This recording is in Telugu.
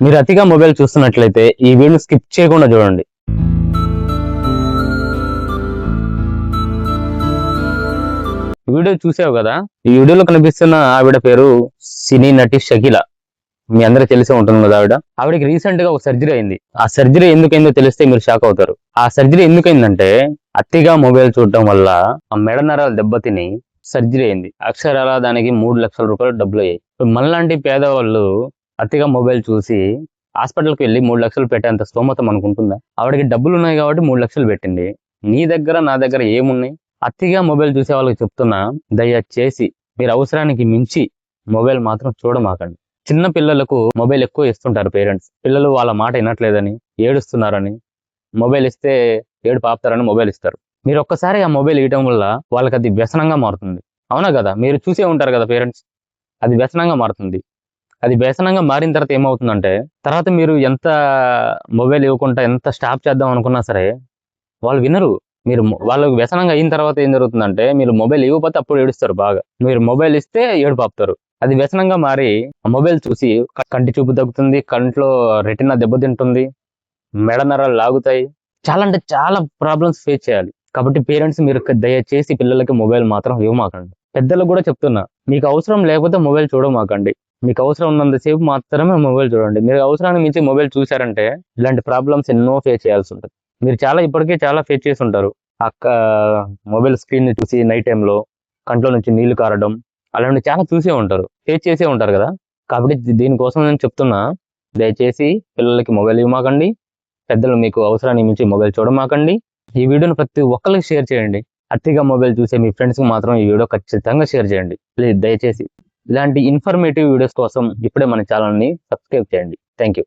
మీరు అతిగా మొబైల్ చూస్తున్నట్లయితే ఈ వీడియో స్కిప్ చేయకుండా చూడండి. వీడియో చూసావు కదా, ఈ వీడియోలో కనిపిస్తున్న ఆవిడ పేరు సినీ నటి షకీల. మీ అందరికి తెలిసే ఉంటుంది కదా. ఆవిడకి రీసెంట్ గా ఒక సర్జరీ అయింది. ఆ సర్జరీ ఎందుకైందో తెలిస్తే మీరు షాక్ అవుతారు. ఆ సర్జరీ ఎందుకైందంటే అతిగా మొబైల్ చూడటం వల్ల ఆ మెడ నరాలు దెబ్బతిని సర్జరీ అయింది. అక్షరాల దానికి 3 లక్షల రూపాయలు డబ్బులు అయ్యాయి. మనలాంటి పేదవాళ్ళు అతిగా మొబైల్ చూసి హాస్పిటల్కి వెళ్ళి 3 లక్షలు పెట్టేంత స్తోమత మనకు ఉంటుందా? ఆవిడకి డబ్బులు ఉన్నాయి కాబట్టి 3 లక్షలు పెట్టింది. నీ దగ్గర నా దగ్గర ఏమున్నాయి? అతిగా మొబైల్ చూసే వాళ్ళకి చెప్తున్నా, దయచేసి మీరు అవసరానికి మించి మొబైల్ మాత్రం చూడమాకండి. చిన్న పిల్లలకు మొబైల్ ఎక్కువ ఇస్తుంటారు పేరెంట్స్. పిల్లలు వాళ్ళ మాట వినట్లేదని, ఏడుస్తున్నారని, మొబైల్ ఇస్తే ఏడుపు ఆపుతారని మొబైల్ ఇస్తారు. మీరు ఒక్కసారి ఆ మొబైల్ ఇవ్వడం వల్ల వాళ్ళకి అది వ్యసనంగా మారుతుంది. అవునా కదా? మీరు చూసే ఉంటారు కదా పేరెంట్స్. అది వ్యసనంగా మారుతుంది. అది వ్యసనంగా మారిన తర్వాత ఏమవుతుందంటే, తర్వాత మీరు ఎంత మొబైల్ ఇవ్వకుండా ఎంత స్టాప్ చేద్దాం అనుకున్నా సరే వాళ్ళు వినరు. మీరు వాళ్ళకి వ్యసనంగా అయిన తర్వాత ఏం జరుగుతుందంటే, మీరు మొబైల్ ఇవ్వకపోతే అప్పుడు ఏడుస్తారు బాగా. మీరు మొబైల్ ఇస్తే ఏడుపు ఆపుతారు. అది వ్యసనంగా మారి ఆ మొబైల్ చూసి కంటి చూపు తగ్గుతుంది, కంట్లో రెటినా దెబ్బతింటుంది, మెడ నరాలు లాగుతాయి. చాలా అంటే చాలా ప్రాబ్లమ్స్ ఫేస్ చేయాలి. కాబట్టి పేరెంట్స్ మీరు దయచేసి పిల్లలకి మొబైల్ మాత్రం ఇవ్వమాకండి. పెద్దలకు కూడా చెప్తున్నా, మీకు అవసరం లేకపోతే మొబైల్ చూడమాకండి. మీకు అవసరం ఉన్నంతసేపు మాత్రమే మొబైల్ చూడండి. మీరు అవసరానికి మించి మొబైల్ చూసారంటే ఇలాంటి ప్రాబ్లమ్స్ ఎన్నో ఫేస్ చేయాల్సి ఉంటుంది. మీరు ఇప్పటికే చాలా ఫేస్ చేసి ఉంటారు. అక్క మొబైల్ స్క్రీన్ ని చూసి నైట్ టైంలో కంట్లో నుంచి నీళ్లు కారడం అలాంటి చాలా చూసే ఉంటారు, ఫేస్ చేసే ఉంటారు కదా. కాబట్టి దీనికోసం నేను చెప్తున్నా, దయచేసి పిల్లలకి మొబైల్ ఇవ్వమాకండి. పెద్దలు మీకు అవసరానికి మించి మొబైల్ చూడమాకండి. ఈ వీడియోని ప్రతి ఒక్కరికి షేర్ చేయండి. అతిగా మొబైల్ చూసే మీ ఫ్రెండ్స్కి మాత్రం ఈ వీడియో ఖచ్చితంగా షేర్ చేయండి ప్లీజ్, దయచేసి. ఇలాంటి ఇన్ఫర్మేటివ్ వీడియోస్ కోసం ఇప్పుడే మన ఛానల్ని సబ్స్క్రైబ్ చేయండి. Thank you.